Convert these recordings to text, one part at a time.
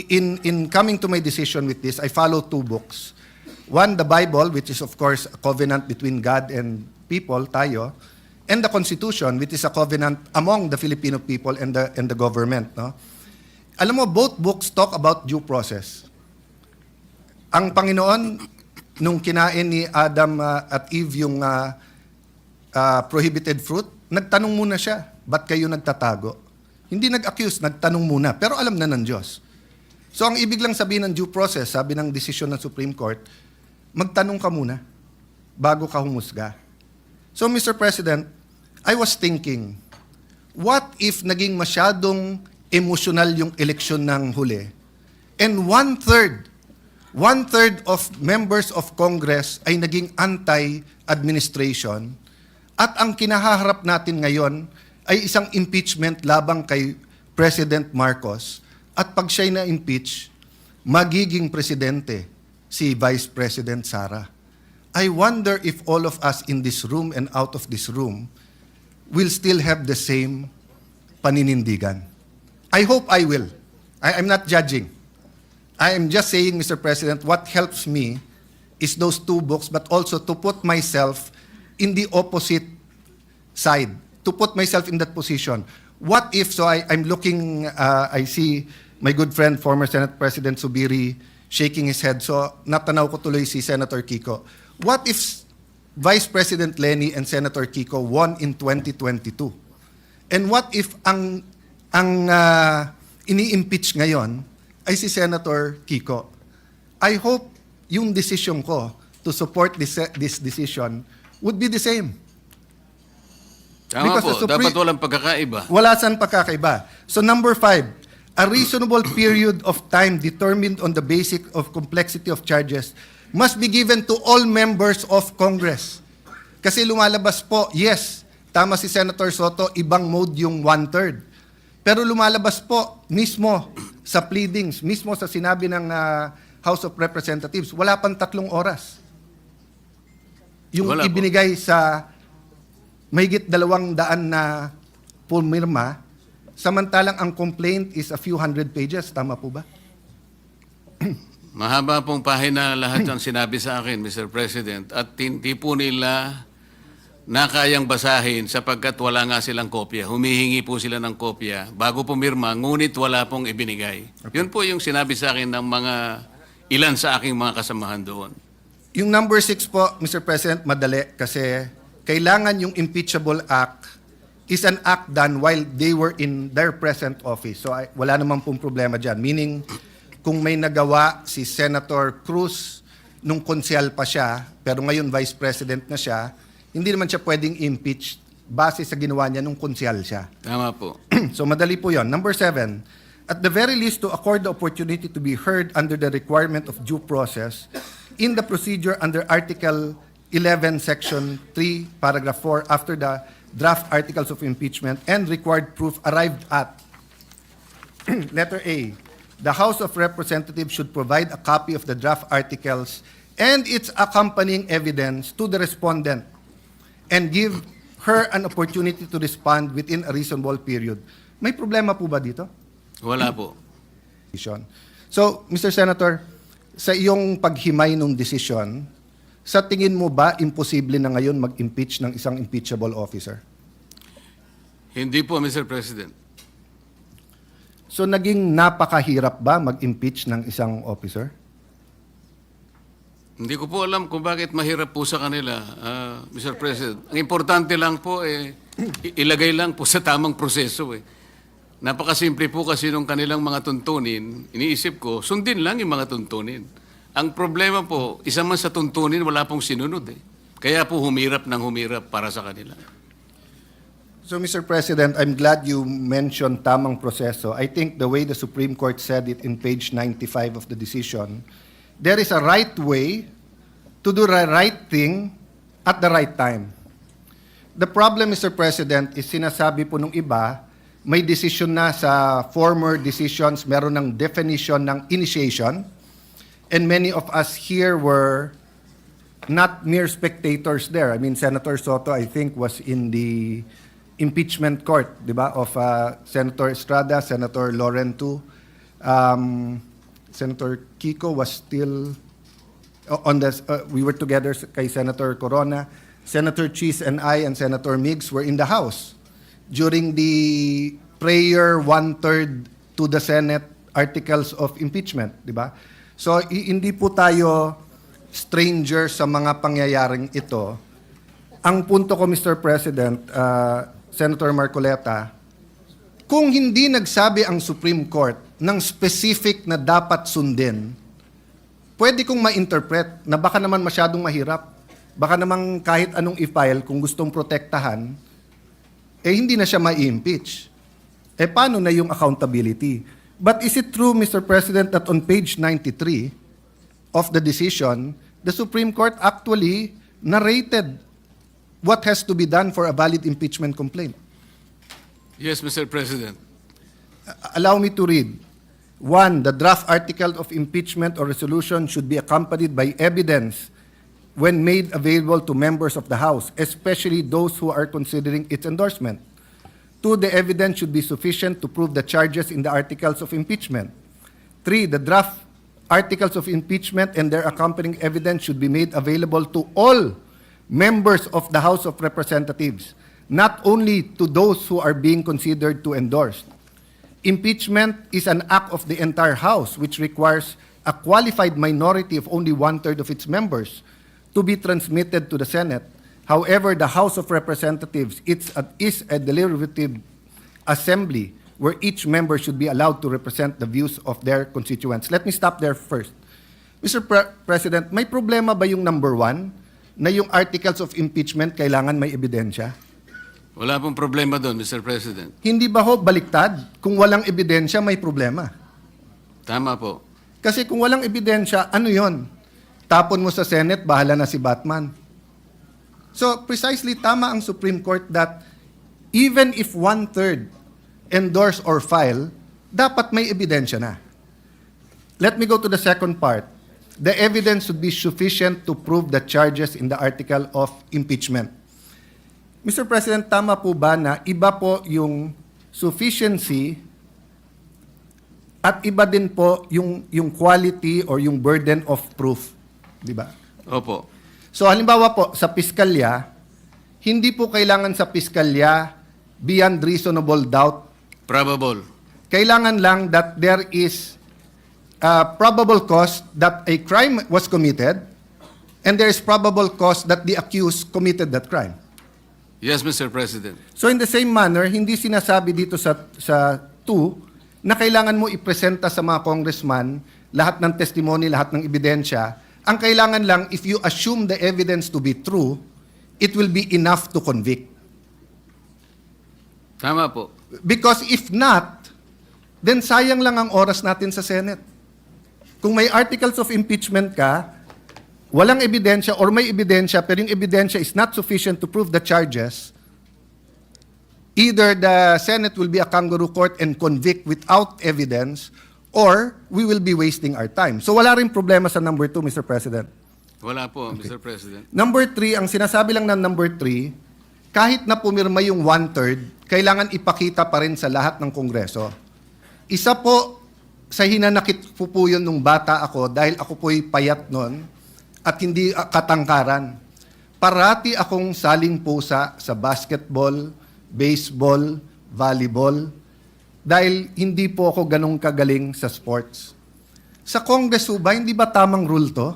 in coming to my decision with this, I follow two books. One, the Bible, which is of course a covenant between God and people, tayo, and the Constitution, which is a covenant among the Filipino people and the government. No? Alam mo, both books talk about due process. Ang Panginoon, nung kinain ni Adam at Eve yung prohibited fruit, nagtanong muna siya, ba't kayo nagtatago? Hindi nag-accuse, nagtanong muna, pero alam na ng Diyos. So ang ibig lang sabihin ng due process, sabi ng desisyon ng Supreme Court, magtanong ka muna bago ka humusga. So Mr. President, I was thinking, what if naging masyadong emotional yung eleksyon ng huli? And one-third of members of Congress ay naging anti-administration at ang kinahaharap natin ngayon ay isang impeachment labang kay President Marcos at pag siya'y na-impeach, magiging presidente si Vice President Sara. I wonder if all of us in this room and out of this room will still have the same paninindigan. I hope I will. I'm not judging. I am just saying, Mr. President, what helps me is those two books, but also to put myself in the opposite side, to put myself in that position. What if, so I'm looking, I see my good friend, former Senate President Zubiri, shaking his head. So natanaw ko tuloy si Senator Kiko. What if Vice President Lenny and Senator Kiko won in 2022? And what if ang ini-impeach ngayon ay si Senator Kiko? I hope yung decision ko to support this decision would be the same. Tama po, dapat walang pagkakaiba. Wala saan pagkakaiba. So number 5, a reasonable period of time determined on the basis of complexity of charges must be given to all members of Congress. Kasi lumalabas po, yes, tama si Senator Soto, ibang mode yung 1/3. Pero lumalabas po mismo sa pleadings, mismo sa sinabi ng House of Representatives, wala pang 3 oras. Yung Wala ibinigay sa mahigit 200 na pumirma, samantalang ang complaint is a few hundred pages. Tama po ba? Mahaba pong pahina lahat ang sinabi sa akin, Mr. President, at hindi po nila nakayang basahin sapagkat wala nga silang kopya. Humihingi po sila ng kopya bago pumirma, ngunit wala pong ibinigay. Okay. Yun po yung sinabi sa akin ng mga ilan sa aking mga kasamahan doon. Yung number 6 po, Mr. President, madali kasi kailangan yung impeachable act is an act done while they were in their present office. So wala naman pong problema dyan. Meaning, kung may nagawa si Senator Cruz nung konsyal pa siya, pero ngayon Vice President na siya, hindi naman siya pwedeng impeach base sa ginawa niya nung konsyal siya. Tama po. So madali po yon. Number 7, at the very least to accord the opportunity to be heard under the requirement of due process in the procedure under Article 11, Section 3, Paragraph 4, after the draft articles of impeachment and required proof arrived at. Letter A, the House of Representatives should provide a copy of the draft articles and its accompanying evidence to the respondent and give her an opportunity to respond within a reasonable period. May problema po ba dito? Wala po. So, Mr. Senator, sa iyong paghimay ng desisyon, sa tingin mo ba imposible na ngayon mag-impeach ng isang impeachable officer? Hindi po, Mr. President. So, naging napakahirap ba mag-impeach ng isang officer? Hindi ko po alam kung bakit mahirap po sa kanila, Mr. President. Ang importante lang po, ilagay lang po sa tamang proseso. Napakasimple po kasi nung kanilang mga tuntunin, iniisip ko, sundin lang yung mga tuntunin. Ang problema po, isa man sa tuntunin, wala pong sinunod. Kaya po humirap ng humirap para sa kanila. So, Mr. President, I'm glad you mentioned tamang proseso. I think the way the Supreme Court said it in page 95 of the decision, there is a right way to do the right thing at the right time. The problem, Mr. President, is sinasabi po nung iba, may decision na sa former decisions, meron ng definition ng initiation, and many of us here were not mere spectators there. I mean, Senator Soto, I think, was in the impeachment court, di ba, of Senator Estrada, Senator Lauren too. Senator Kiko was still on the, we were together kay Senator Corona. Senator Cheese and I and Senator Miggs were in the House during the prayer one-third to the Senate articles of impeachment, di ba? So, hindi po tayo stranger sa mga pangyayaring ito. Ang punto ko, Mr. President, Senator Marcoleta, kung hindi nagsabi ang Supreme Court ng specific na dapat sundin, pwede kong ma-interpret na baka naman masyadong mahirap. Baka naman kahit anong i-file kung gustong protektahan, hindi na siya ma-impeach. Paano na yung accountability? But is it true, Mr. President, that on page 93 of the decision, the Supreme Court actually narrated what has to be done for a valid impeachment complaint? Yes, Mr. President. Allow me to read. 1, the draft article of impeachment or resolution should be accompanied by evidence when made available to members of the House, especially those who are considering its endorsement. 2, the evidence should be sufficient to prove the charges in the articles of impeachment. 3, the draft articles of impeachment and their accompanying evidence should be made available to all members of the House of Representatives, not only to those who are being considered to endorse. Impeachment is an act of the entire House, which requires a qualified minority of only one-third of its members to be transmitted to the Senate. However, the House of Representatives is a deliberative assembly where each member should be allowed to represent the views of their constituents. Let me stop there first. Mr. President, may problema ba yung number 1 na yung articles of impeachment kailangan may ebidensya? Wala pong problema doon, Mr. President. Hindi ba ho baliktad? Kung walang ebidensya, may problema. Tama po. Kasi kung walang ebidensya, ano yon? Tapon mo sa Senate, bahala na si Batman. So, precisely tama ang Supreme Court that even if one-third endorse or file, dapat may ebidensya na. Let me go to the second part. The evidence should be sufficient to prove the charges in the article of impeachment. Mr. President, tama po ba na iba po yung sufficiency at iba din po yung quality or yung burden of proof? Di ba? Opo. So halimbawa po, sa piskalya, hindi po kailangan sa piskalya beyond reasonable doubt. Probable. Kailangan lang that there is probable cause that a crime was committed and there is probable cause that the accused committed that crime. Yes, Mr. President. So in the same manner, hindi sinasabi dito sa 2 na kailangan mo ipresenta sa mga congressman lahat ng testimony, lahat ng ebidensya. Ang kailangan lang, if you assume the evidence to be true, it will be enough to convict. Tama po. Because if not, then sayang lang ang oras natin sa Senate. Kung may articles of impeachment ka, walang ebidensya or may ebidensya pero yung ebidensya is not sufficient to prove the charges, either the Senate will be a kangaroo court and convict without evidence or we will be wasting our time. So wala rin problema sa number 2, Mr. President. Wala po, Mr. President. Number 3, ang sinasabi lang ng number 3, kahit na pumirma yung one-third, kailangan ipakita pa rin sa lahat ng Kongreso. Isa po sa hinanakit po yun nung bata ako dahil ako po'y payat nun at hindi katangkaran. Parati akong saling pusa sa basketball, baseball, volleyball, dahil hindi po ako ganong kagaling sa sports. Sa Congress ba, hindi ba tamang rule to?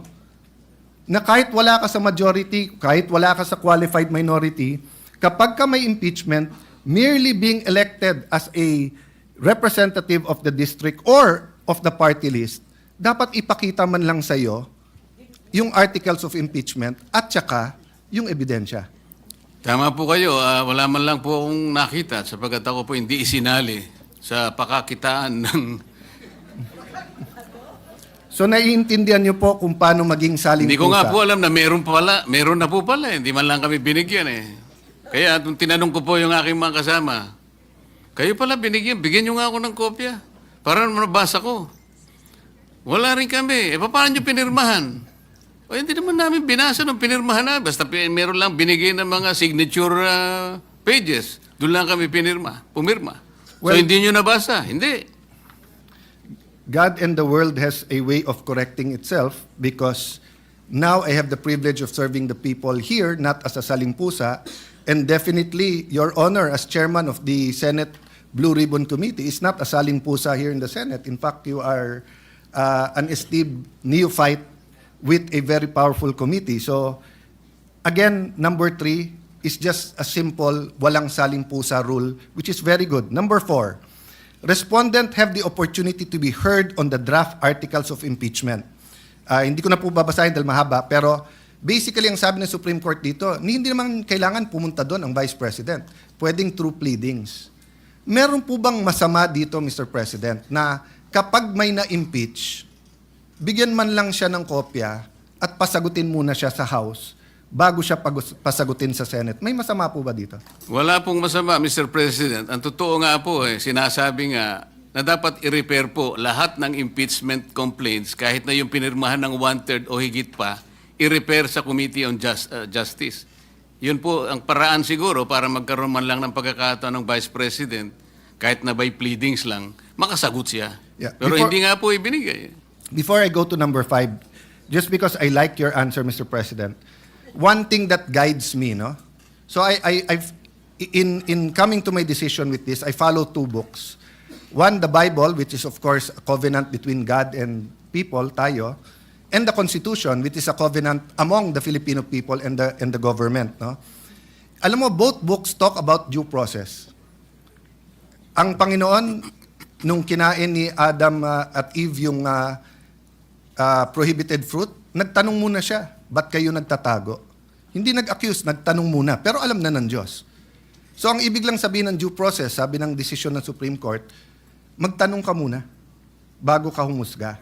Na kahit wala ka sa majority, kahit wala ka sa qualified minority, kapag ka may impeachment, merely being elected as a representative of the district or of the party list, dapat ipakita man lang sa'yo yung articles of impeachment at saka yung ebidensya. Tama po kayo. Wala man lang po akong nakita sapagkat ako po hindi isinali sa pakakitaan ng... So naiintindihan niyo po kung paano maging saling Hindi ko nga pusa. po alam na meron na po pala. Hindi man lang kami binigyan eh. Kaya nung tinanong ko po yung aking mga kasama, kayo pala binigyan, bigyan nyo nga ako ng kopya para mabasa ko. Wala rin kami. Paano nyo pinirmahan? O hindi naman namin binasa nung pinirmahan na. Basta meron lang binigay ng mga signature pages. Doon lang kami pumirma. So Well, hindi nyo nabasa? Hindi. God and the world has a way of correcting itself because now I have the privilege of serving the people here, not as a salimpusa, and definitely, Your Honor, as chairman of the Senate Blue Ribbon Committee, is not a salimpusa here in the Senate. In fact, you are an esteemed neophyte with a very powerful committee. So, again, number 3 is just a simple walang salimpusa rule, which is very good. Number 4, respondent have the opportunity to be heard on the draft articles of impeachment. Hindi ko na po babasahin dahil mahaba, pero basically ang sabi ng Supreme Court dito, hindi naman kailangan pumunta doon ang Vice President. Pwedeng through pleadings. Meron po bang masama dito, Mr. President, na kapag may na-impeach, bigyan man lang siya ng kopya at pasagutin muna siya sa House bago siya pasagutin sa Senate? May masama po ba dito? Wala pong masama, Mr. President. Ang totoo nga po, sinasabi nga na dapat i-repair po lahat ng impeachment complaints kahit na yung pinirmahan ng 1/3 o higit pa, i-repair sa Committee on Justice. Yun po ang paraan siguro para magkaroon man lang ng pagkakataon ng Vice President, kahit na by pleadings lang, makasagot siya. Yeah. Pero hindi nga po ibinigay. Before I go to number 5, just because I like your answer, Mr. President, one thing that guides me, no? So I've in coming to my decision with this, I follow 2 books. One, the Bible, which is of course a covenant between God and people, tayo, and the Constitution, which is a covenant among the Filipino people and the government, no? Alam mo, both books talk about due process. Ang Panginoon, nung kinain ni Adam at Eve yung prohibited fruit, nagtanong muna siya, ba't kayo nagtatago? Hindi nag-accuse, nagtanong muna, pero alam na ng Diyos. So ang ibig lang sabihin ng due process, sabi ng desisyon ng Supreme Court, magtanong ka muna bago ka humusga.